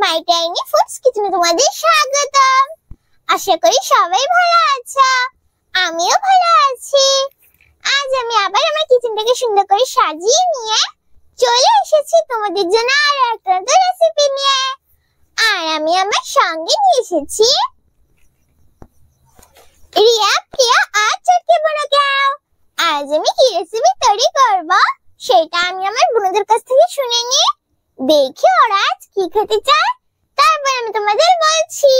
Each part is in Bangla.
মাই টাইনি ফুডস কিচেনে তোমাদের স্বাগতম। আশা করি সবাই ভালো আছো, আমিও ভালো আছি। আজ আমি আবার আমার কিচেনটাকে সুন্দর করে সাজিয়ে নিয়ে চলে এসেছি তোমাদের জন্য আর একটা রেসিপি নিয়ে। আর আমি আমার সঙ্গে নিয়ে এসেছি রিয়া, প্রিয়া আর চটকে বোনকেও। আজ আমি কি রেসিপি তৈরি করব সেটা আমি আমার বোনদের কাছ থেকে শুনে নিয়ে দেখি ওরা আজ কি খেতে চায়, তারপর আমি তোমাদের বলছি।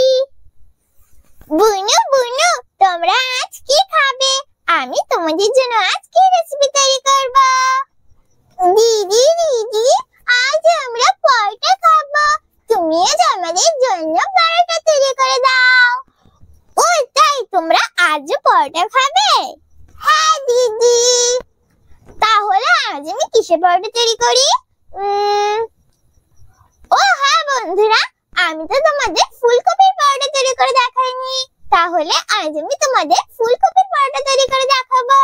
বুনু বুনু, তোমরা আজ কি খাবে? আমি তোমাদের জন্য আজ কি রেসিপি তৈরি করব। দিদি দিদি, আজ আমরা পরোটা খাবো, তুমি আজ আমাদের জন্য পরোটা তৈরি করে দাও। ও তাই, তোমরা আজ পরোটা খাবে? হ্যাঁ দিদি। তাহলে আজ আমি কিসের পরোটা তৈরি করি? ও হ্যাঁ বন্ধুরা, আমি তো তোমাদের ফুলকপির পরোটা তৈরি করে দেখাইনি, তাহলে আজ আমি তোমাদের ফুলকপির পরোটা তৈরি করে দেখাবো।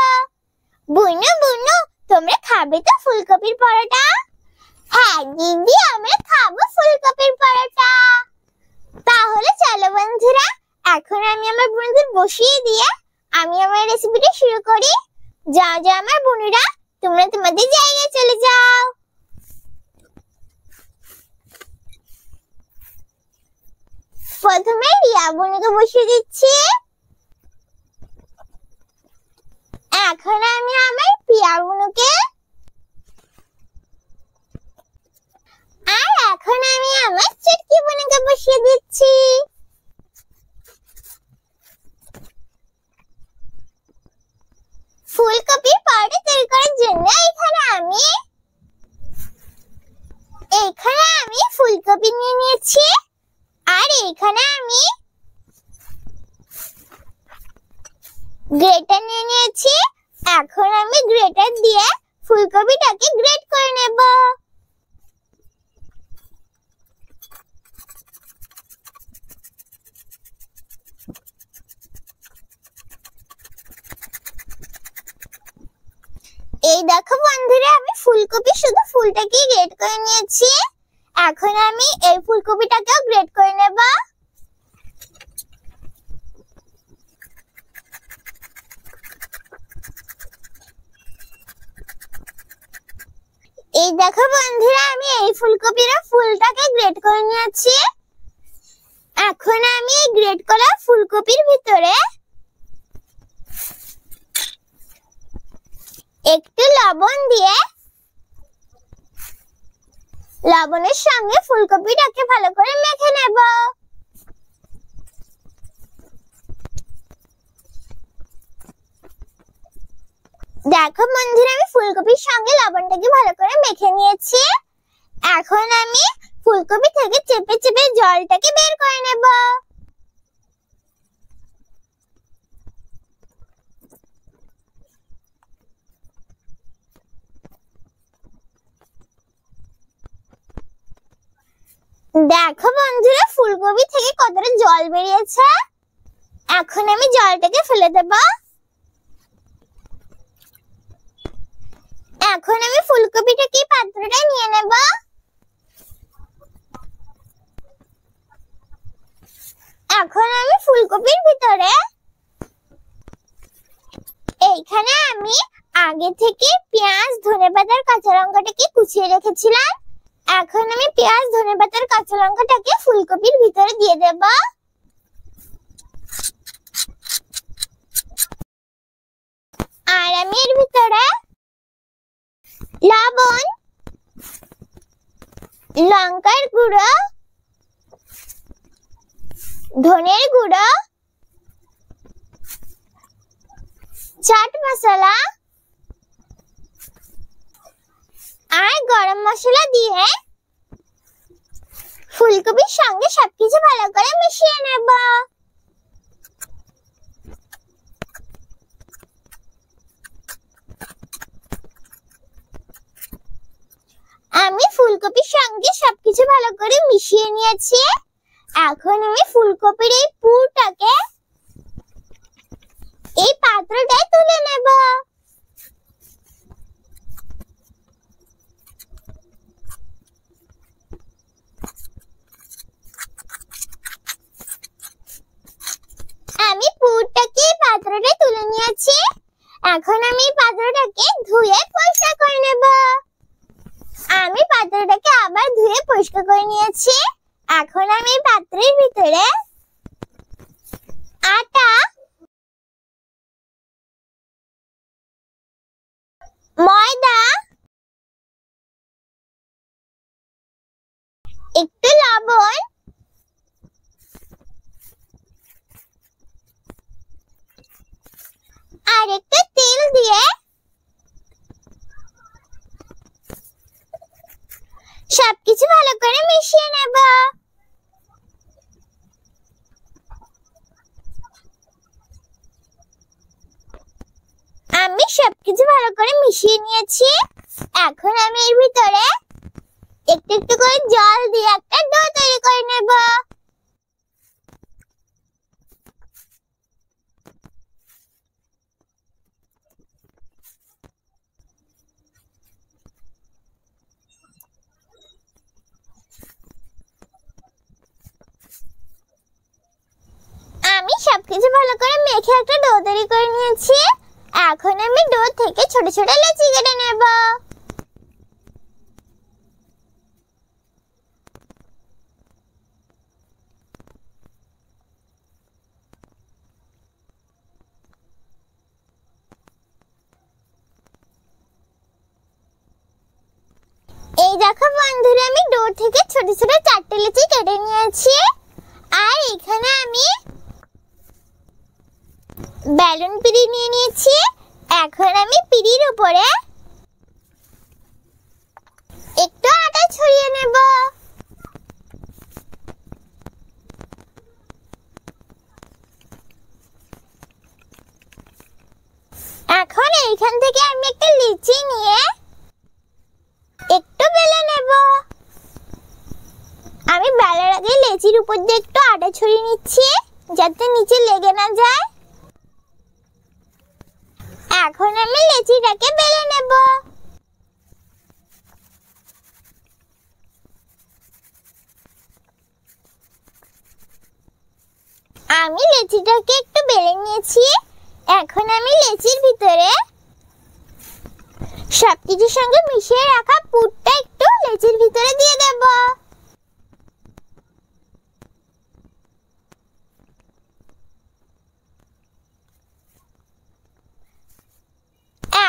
বুনু বুনু, তোমরা খাবে তো ফুলকপির পরোটা? হ্যাঁ দিদি, আমরা খাবো ফুলকপির পরোটা। তাহলে চলো বন্ধুরা, এখন আমি আমার বোনদের বসিয়ে দিয়ে আমি আমার রেসিপিটা শুরু করি। যাও যাও আমার বোনেরা, তোমরা তোমাদের জায়গায় চলে যাও। প্রথমে রিয়া বোনকে বসিয়ে দিচ্ছি। এখন আমি আমার প্রিয়া বোনকে, আর এখন আমি আমার চটকি বোনকে বসিয়ে দিচ্ছি। ফুলকপির পরোটা তৈরি করার জন্য এখানে আমি ফুলকপি নিয়ে নিয়েছি, আর এখানে আমি গ্রেটার নিয়ে নিয়েছি। এখন আমি গ্রেটার দিয়ে ফুলকপিটাকে গ্রেট করে নেব। এই দেখো বন্ধুরা, আমি ফুলকপি শুধু ফুলটাকে গ্রেট করে নিয়েছি। এখন আমি এই ফুলকপিটাকেও গ্রেট করে নেব। এই দেখো বন্ধুরা, আমি এই ফুলটাকে গ্রেট করে নিয়েছি। এখন আমি এই গ্রেট করা ফুলকপির ভিতরে একটু লবণ দিয়ে লবণের সঙ্গে ফুলকপিটাকে ভালো করে মেখে নেব। দেখো বন্ধুরা, আমি ফুলকপির সঙ্গে লবণটাকে ভালো করে মেখে নিয়েছি। এখন আমি ফুলকপি থেকে চেপে চেপে জলটাকে বের করে নেব। দেখো বন্ধুরা, ফুলকপি থেকে কতটা জল বেরিয়েছে। এখন আমি জলটাকে ফেলে দেব। এখন আমি ফুলকপিটাকে পাত্রটায় নিয়ে নেব। এখন আমি ফুলকপির ভিতরে এইখানে আমি আগে থেকে পেঁয়াজ, ধনেপাতার কাঁচা লঙ্কাটাকে কুচিয়ে রেখেছিলাম। এখন আমি পেঁয়াজ, ধনেপাতার কাঁচা লঙ্কাটাকে ফুলকপির ভিতরে দিয়ে দেব। আর আমি এর ভিতরে লবণ, লঙ্কার গুঁড়ো, ধনের গুঁড়ো, চাট মশলা আর গরম মশলা দিয়ে ফুলকপির সঙ্গে সবকিছু ভালো করে মিশিয়ে নেব। আমি ফুলকপির সঙ্গে সবকিছু ভালো করে মিশিয়ে নিয়েছি। এখন আমি ফুলকপির এই পুরটাকে এই পাত্রটায় তুলে নেব। পাত্রটাকে আবার ধুয়ে পরিষ্কার করে নিয়েছি। এখন আমি এই পাত্রের ভিতরে আটা, ময়দা, একটু লবণ আর একটু তেল দিয়ে সবকিছু ভালো করে মিশিয়ে নেব। আমি সবকিছু ভালো করে মিশিয়ে নিয়েছি। এখন আমি এর ভিতরে একটু একটু করে জল দিয়ে একটা ডো তৈরি করে নেব। আমি সবকিছু ভালো করে মেখে একটা ডো তৈরি করে নিয়েছি। এখন আমি ডো থেকে ছোট ছোট লেচি কেটে নেব। এই দেখো বন্ধুরা, আমি ডো থেকে ছোট ছোট 4টে লেচি কেটে নিয়েছি। আর এখানে আমি বেলুন পিড়ি নিয়ে নিয়েছি। এখন আমি পিড়ির উপরে একটু আটা ছড়িয়ে নেব। এখন এইখান থেকে আমি একটা লিচি নিয়ে একটু বেলে নেব। আমি বেলার আগে লেচির উপর দিয়ে একটু আটা ছড়িয়ে নিচ্ছি যাতে নিচে লেগে না যায়। এখন আমি লেচিটাকে বেলে নেব। আমি লেচিটাকে একটু বেলে নিয়েছি। এখন আমি লেচির ভিতরে সবকিছুর সঙ্গে মিশিয়ে রাখা পুরটা একটু লেচির ভিতরে দিয়ে দেব।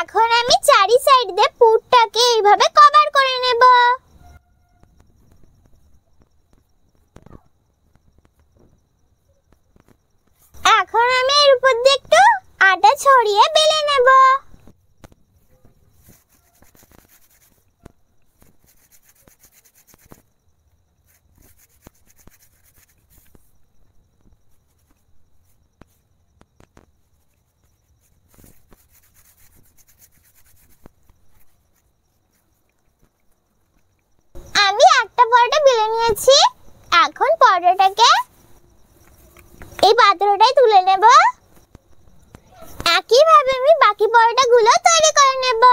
এখন আমি চারি সাইড দিয়ে পুরটাকে এইভাবে কভার করে নেব। এখন আমি এর উপর দিয়ে একটু আটা ছড়িয়ে বেলে নেব। আমি একটা পরোটা বেলে নিয়েছি। এখন পরোটাটাকে এই পাত্রটায় তুলে নেব। একইভাবে আমি বাকি পরোটাগুলো তৈরি করে নেব।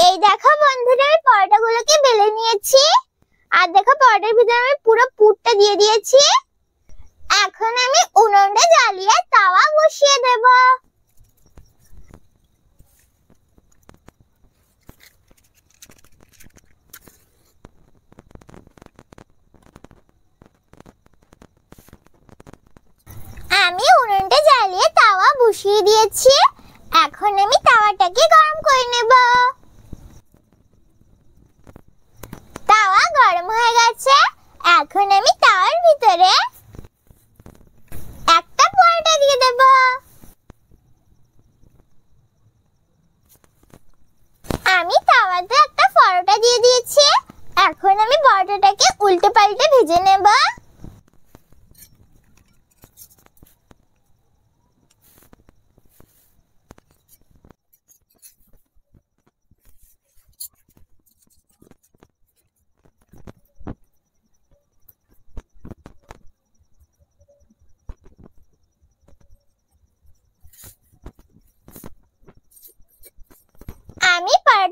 এই দেখো বন্ধুরা, আমি পরোটাগুলোকে বেলে নিয়েছি। আর দেখো পরোটার ভিতরে আমি পুরো পুরটা দিয়ে দিয়েছি। এখন আমি উনুনটা জ্বালিয়ে তাওয়া বসিয়ে দেব। আমি উনুনটা জ্বালিয়ে তাওয়া বসিয়ে দিয়েছি। এখন আমি তাওয়াটাকে গরম করে নেব। তাওয়া গরম হয়ে গেছে। এখন আমি তাওয়ার ভিতরে একটা পরোটা দিয়ে দেব। আমি তাওয়াতে একটা পরোটা দিয়ে দিয়েছি। এখন আমি পরোটাটাকে উল্টে পাল্টে ভেজে নেব।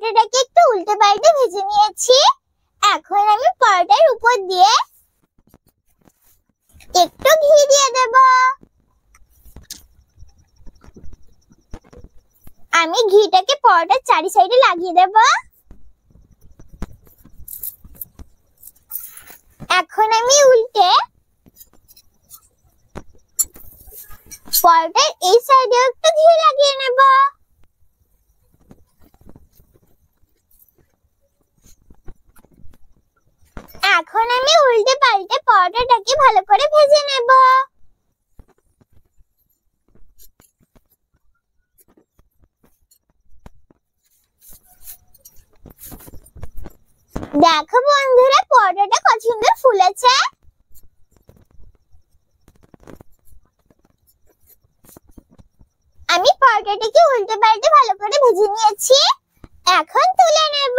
পরোটাটাকে একটু উল্টে পাল্টে ভেজে নিয়েছি। এখন আমি পরোটার উপর দিয়ে একটু ঘি দিয়ে দেব। আমি ঘিটাকে পরোটার চারি সাইডে লাগিয়ে দেব। এখন আমি উল্টে পরোটার এই সাইডে একটু ঘি লাগিয়ে নেব। এখন আমি উল্টে পাল্টে পরোটাটাকে ভালো করে ভেজে নেব। দেখো বন্ধুরা, পরোটাটা কত সুন্দর ফুলেছে। আমি পরোটাটাকে উল্টে পাল্টে ভালো করে ভেজে নিয়েছি। এখন তুলে নেব।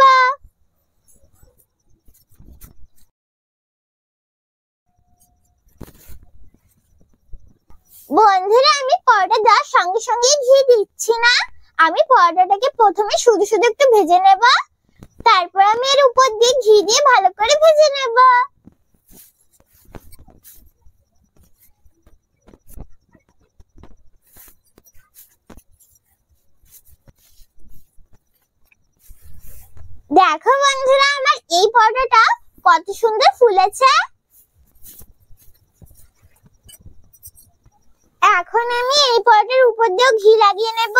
বন্ধুরা, আমি পরোটা দেওয়ার সঙ্গে সঙ্গে ঘি দিচ্ছি না। আমি পরোটাটাকে প্রথমে শুধু শুধু একটু ভেজে নেব, তারপর আমি এর উপর দিয়ে ঘি দিয়ে ভালো করে ভেজে নেব। দেখো বন্ধুরা, আমার এই পরোটাটা কত সুন্দর ফুলেছে। এখন আমি এই পরোটার উপর দিয়েও ঘি লাগিয়ে নেব।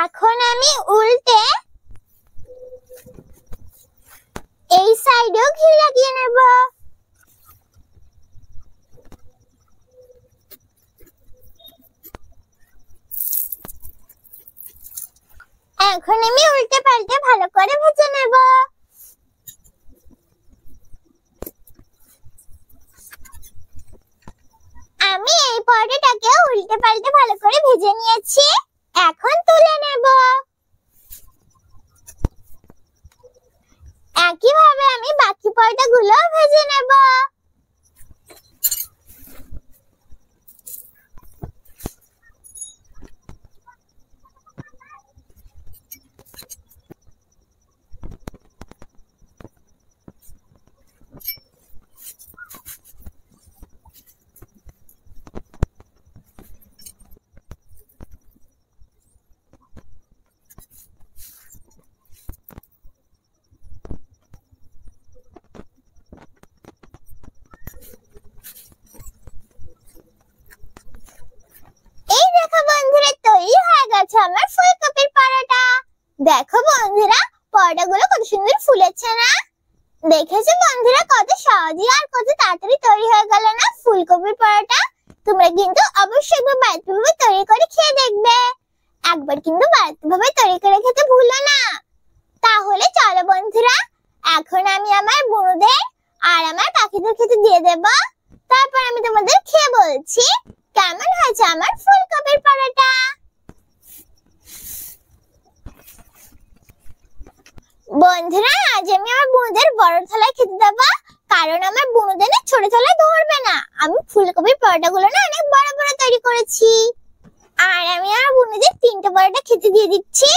এখন আমি উল্টে এই সাইডেও ঘি লাগিয়ে নেব। এখন আমি উল্টে পাল্টে ভালো করে ভেজে নেব। আমি এই পরোটাটাকে উল্টে পাল্টে ভালো করে ভেজে নিয়েছি। এখন তুলে নেব। একইভাবে আমি বাকি পরোটাগুলো ভেজে নেব। এই দেখো বন্ধুরা, তৈরি হয়ে গেছে আমার ফুলকপির পরোটা। দেখো বন্ধুরা, পরোটাগুলো কত সুন্দর ফুলেছে না? দেখেছো বন্ধুরা, কত সহজে আর কত তাড়াতাড়ি তৈরি হয়ে গেল না ফুলকপির পরোটা। তোমরা কিন্তু অবশ্যই বাড়িতে তৈরি করে খেয়ে দেখবে। একবার কিন্তু বাড়িতে তৈরি করে খেতে ভুলো না। তাহলে চলো বন্ধুরা, এখন আমি আমার বন্ধুদের আর আমার পাখিদের খেতে দিয়ে দেব। তারপর আমি তোমাদের খেয়ে বলছি কেমন হয়েছে আমার ফুলকপির পরোটা। বন্ধুরা, আজ আমি আমার বন্ধুদের বড় থালায় খেতে দেবো, কারণ আমার বন্ধুদের না ছোট থালায় ধরবে না। আমি ফুলকপির পরোটাগুলো না অনেক বড় বড় তৈরি করেছি। আর আমি আমার বন্ধুদের 3টে পরোটা খেতে দিয়ে দিচ্ছি।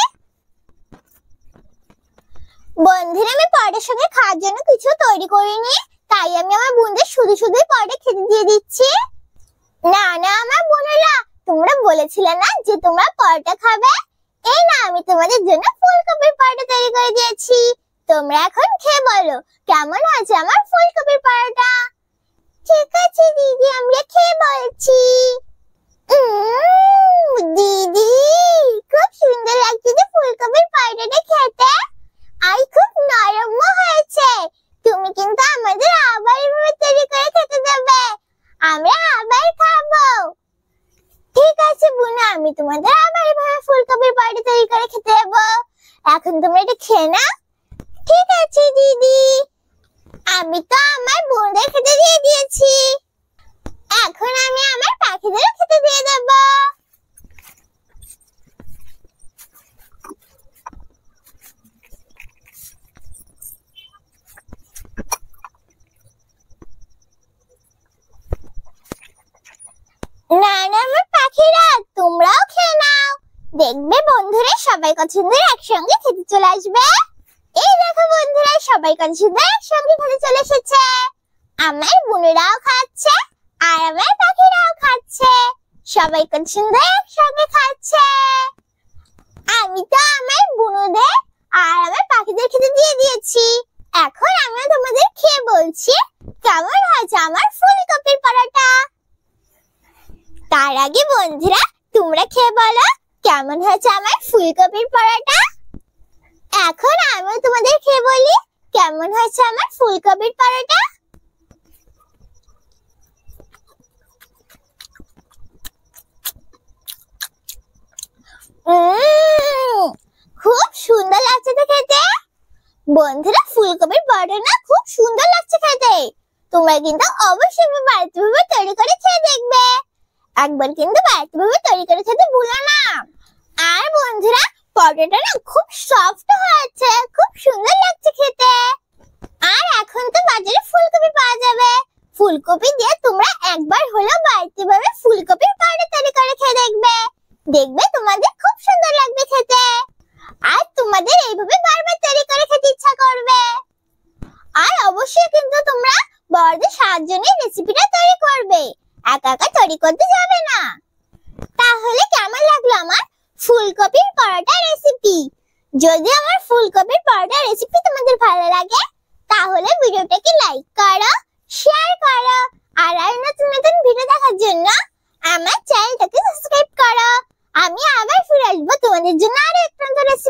বন্ধুরা, আমি পরোটার সঙ্গে খাওয়ার জন্য কিছু তৈরি করিনি, তাই আমি আমার বন্ধুদের শুধু শুধুই পরোটা খেতে দিয়ে দিচ্ছি। না না আমার বোনেরা, তোমরা বলেছিলে না যে তোমরা পরোটা খাবে? এই না, আমি তোমাদের জন্য ফুলকপির পরোটা তৈরি করে দিয়েছি। তোমরা এখন খেয়ে বলো কেমন হয়েছে আমার ফুলকপির পরোটা। ঠিক আছে দিদি, আমরা খেয়ে বলছি। দিদি, খুব সুন্দর লাগছে যে ফুলকপির পরোটাটা খেতে। আর খুব নরমও হয়েছে। তুমি কিন্তু আমাদের আবার এভাবে তৈরি করে খেতে দেবে, আমরা আবার খাবো। ঠিক আছে বুনু, আমি তোমাদের আবার এভাবে ফুলকপির পরোটা তৈরি করে খেতে দেবো। এখন তোমরা এটা খেয়ে নাও। ঠিক আছে দিদি, আমি তো আমার বোনদের খেতে দিয়ে দিয়েছি। এখন আমি আমার পাখিদেরও খেতে দিয়ে দেব। না না দেখবে বন্ধুরা সবাই কত সুন্দর একসঙ্গে খেতে চলে আসবে। এই দেখো বন্ধুরা সবাই কত সুন্দর একসঙ্গে খেতে চলে এসেছে। আমার বুনুরাও খাচ্ছে আর আমার পাখিরাও খাচ্ছে। সবাই কত সুন্দর একসঙ্গে খাচ্ছে। আমি তো আমার বুনুদের আর আমার পাখিদের খেতে দিয়ে দিয়েছি। এখন আমি তোমাদের খেয়ে বলছি কেমন হয়েছে আমার ফুলকপির পরোটা। তার আগে বন্ধুরা তোমরা খেয়ে বলো কেমন হয়েছে আমার ফুলকপির পরোটা। এখন আমি তোমাদের খেয়ে বলি কেমন হয়েছে আমার ফুলকপির পরোটা। খুব সুন্দর লাগছে তো খেতে। বন্ধুরা ফুলকপির পরোটা না খুব সুন্দর লাগছে খেতে। তোমরা কিন্তু অবশ্যই বাড়িতে ভাবে তৈরি করে খেয়ে দেখবে। একবার কিন্তু বাড়িতে ভাবে তৈরি করে খেতে ভুলো না। আর বন্ধুরা পরোটাটা না খুব সফট হয়েছে, খুব সুন্দর লাগছে খেতে। আর এখন তো বাজারে ফুলকপি পাওয়া যাবে। ফুলকপি দিয়ে তোমরা একবার হলেও বাড়িতে ভাবে ফুলকপির পরোটা তৈরি করে খেয়ে দেখবে। দেখবে তোমাদের খুব সুন্দর লাগবে খেতে। আর তোমাদের এইভাবে বারবার তৈরি করে খেতে ইচ্ছা করবে। আর অবশ্যই কিন্তু তোমরা বড়দের সাহায্য নিয়ে রেসিপিটা তৈরি করবে, একা একা তৈরি করতে যাবে না। তাহলে কেমন লাগলো আমার ফুলকপির পরোটা রেসিপি? যদি আমার ফুলকপির পরোটা রেসিপি তোমাদের ভালো লাগে তাহলে ভিডিওটাকে লাইক করো, শেয়ার করো। আর নতুন নতুন ভিডিও দেখার জন্য আমার চ্যানেলটাকে সাবস্ক্রাইব করো। আমি আবার ফিরে আসবো তোমাদের জন্য আরো একটা নতুন রেসিপি